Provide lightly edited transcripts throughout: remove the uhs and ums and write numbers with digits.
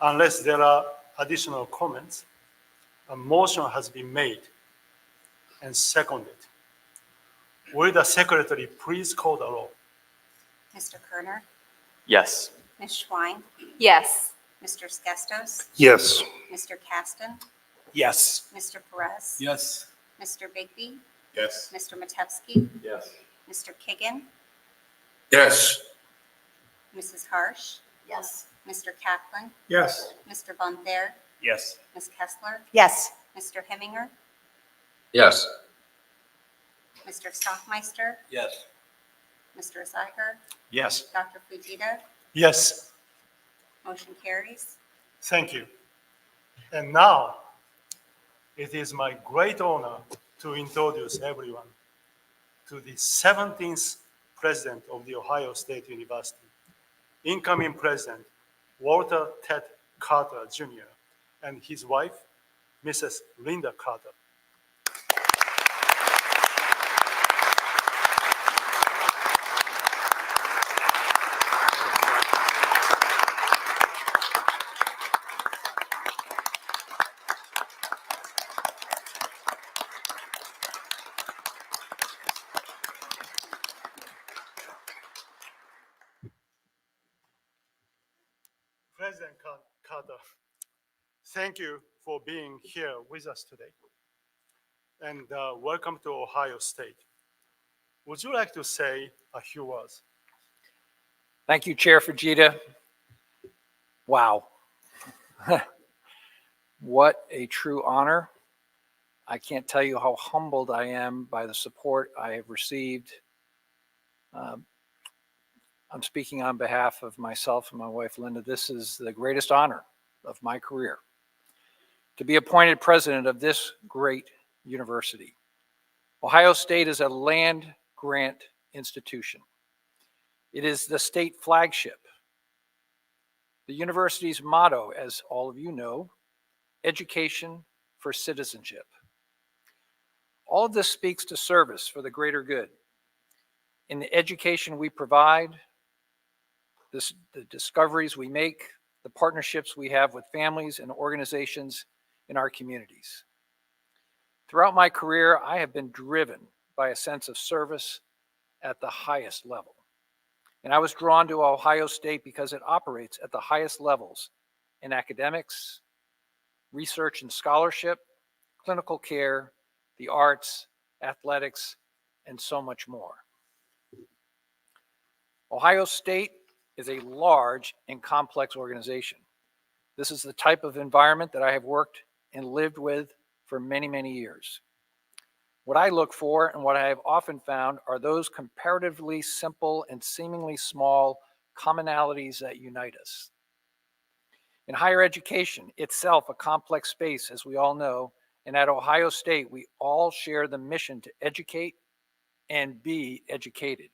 Unless there are additional comments, a motion has been made and seconded. Will the secretary please call the roll? Mr. Kerner, Yes. Ms. Schwein, Yes. Mr. Skestos, Yes. Mr. Caston, Yes. Mr. Perez, Yes. Mr. Bigby, Yes. Mr. Matevsky, Yes. Mr. Kiggin, Yes. Mrs. Harsh, Yes. Mr. Kaplan, Yes. Mr. Von Thaer, Yes. Ms. Kessler, Yes. Mr. Heminger, Yes. Mr. Stockmeister, Yes. Mr. Zeiger, Yes. Dr. Fujita. Yes, Motion carries. thank you. And now, it is my great honor to introduce everyone to the 17th President of the Ohio State University, incoming President Walter Ted Carter Jr., and his wife, Mrs. Linda Carter. President Carter, thank you for being here with us today. And welcome to Ohio State. Would you like to say a few words? Thank you, Chair Fujita. Wow. What a true honor. I can't tell you how humbled I am by the support I have received. I'm speaking on behalf of myself and my wife, Linda. This is the greatest honor of my career, to be appointed president of this great university. Ohio State is a land-grant institution. It is the state flagship. The university's motto, as all of you know, education for citizenship. All of this speaks to service for the greater good. In the education we provide, the discoveries we make, the partnerships we have with families and organizations in our communities. Throughout my career, I have been driven by a sense of service at the highest level. And I was drawn to Ohio State because it operates at the highest levels in academics, research and scholarship, clinical care, the arts, athletics, and so much more. Ohio State is a large and complex organization. This is the type of environment that I have worked and lived with for many, many years. What I look for and what I have often found are those comparatively simple and seemingly small commonalities that unite us. In higher education, itself a complex space, as we all know, and at Ohio State, we all share the mission to educate and be educated.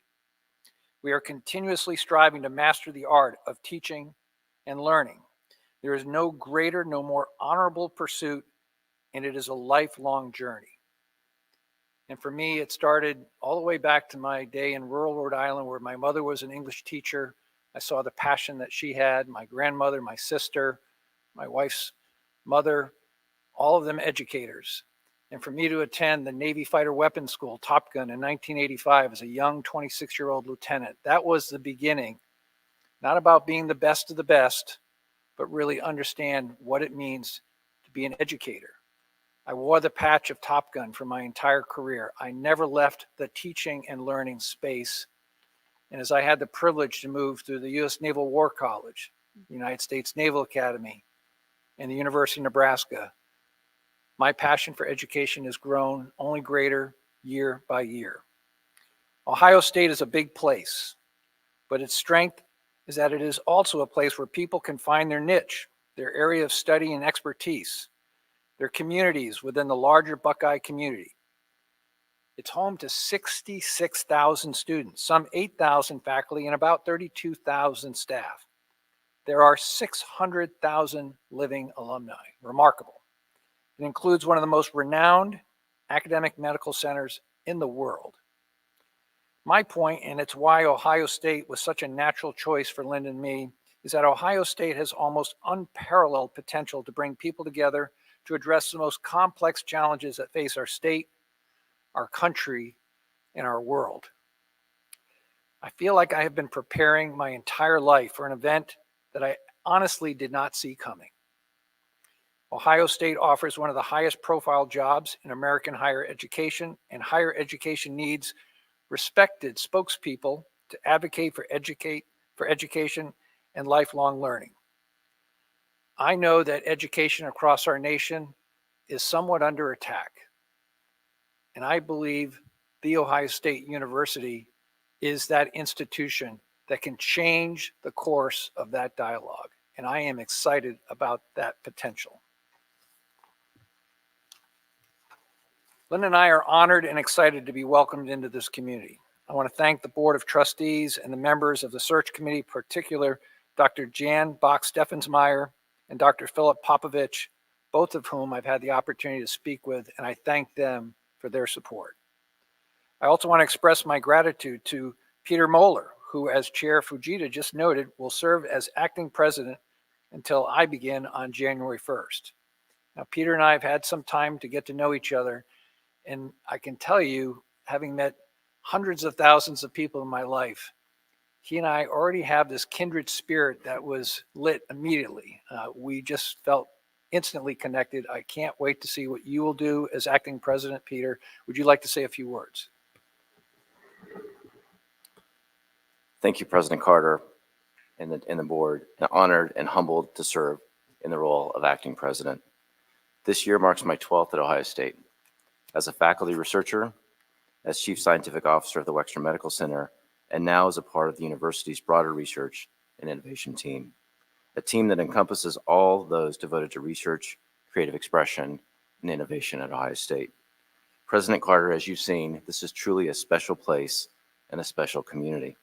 We are continuously striving to master the art of teaching and learning. There is no greater, no more honorable pursuit, and it is a lifelong journey. And for me, it started all the way back to my day in rural Rhode Island, where my mother was an English teacher. I saw the passion that she had, my grandmother, my sister, my wife's mother, all of them educators. And for me to attend the Navy Fighter Weapons School, Top Gun, in 1985 as a young 26-year-old lieutenant, that was the beginning. Not about being the best of the best, but really understand what it means to be an educator. I wore the patch of Top Gun for my entire career. I never left the teaching and learning space. And as I had the privilege to move through the U.S. Naval War College, the United States Naval Academy, and the University of Nebraska, my passion for education has grown only greater year by year. Ohio State is a big place, but its strength is that it is also a place where people can find their niche, their area of study and expertise, their communities within the larger Buckeye community. It's home to 66,000 students, some 8,000 faculty, and about 32,000 staff. There are 600,000 living alumni. Remarkable. It includes one of the most renowned academic medical centers in the world. My point, and it's why Ohio State was such a natural choice for Linda and me, is that Ohio State has almost unparalleled potential to bring people together to address the most complex challenges that face our state, our country, and our world. I feel like I have been preparing my entire life for an event that I honestly did not see coming. Ohio State offers one of the highest profile jobs in American higher education, and higher education needs respected spokespeople to advocate for education and lifelong learning. I know that education across our nation is somewhat under attack, and I believe The Ohio State University is that institution that can change the course of that dialogue, and I am excited about that potential. Lynn and I are honored and excited to be welcomed into this community. I want to thank the Board of Trustees and the members of the search committee, particular Dr. Jan Bach-Steffensmeyer and Dr. Philip Popovich, both of whom I've had the opportunity to speak with, and I thank them for their support. I also want to express my gratitude to Peter Moeller, who, as Chair Fujita just noted, will serve as acting president until I begin on January 1st. Now, Peter and I have had some time to get to know each other, and I can tell you, having met hundreds of thousands of people in my life, he and I already have this kindred spirit that was lit immediately. We just felt instantly connected. I can't wait to see what you will do as acting president. Peter, would you like to say a few words? Thank you, President Carter and the board. I'm honored and humbled to serve in the role of acting president. This year marks my 12th at Ohio State. As a faculty researcher, as chief scientific officer of the Wexner Medical Center, and now as a part of the university's broader research and innovation team, a team that encompasses all those devoted to research, creative expression, and innovation at Ohio State. President Carter, as you've seen, this is truly a special place and a special community.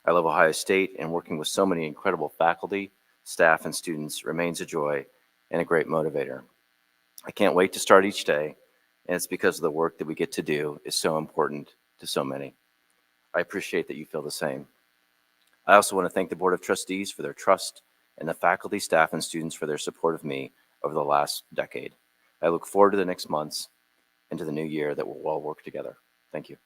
I love Ohio State, and working with so many incredible faculty, staff, and students remains a joy and a great motivator. I can't wait to start each day, and it's because of the work that we get to do is so important to so many. I appreciate that you feel the same. I also want to thank the Board of Trustees for their trust and the faculty, staff, and students for their support of me over the last decade. I look forward to the next months and to the new year that we'll all work together. Thank you.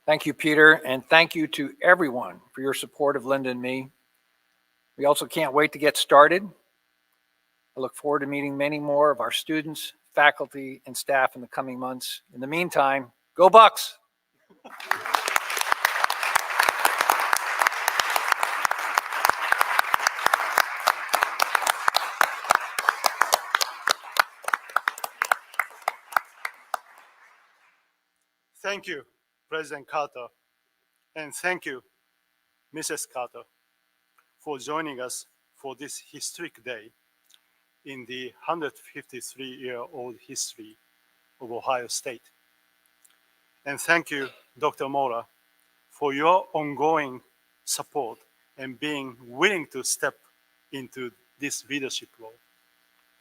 Thank you, Peter, and thank you to everyone for your support of Linda and me. We also can't wait to get started. I look forward to meeting many more of our students, faculty, and staff in the coming months. In the meantime, go Bucks! Thank you, President Carter, and thank you, Mrs. Carter, for joining us for this historic day in the 153-year-old history of Ohio State. And thank you, Dr. Mora, for your ongoing support and being willing to step into this leadership role.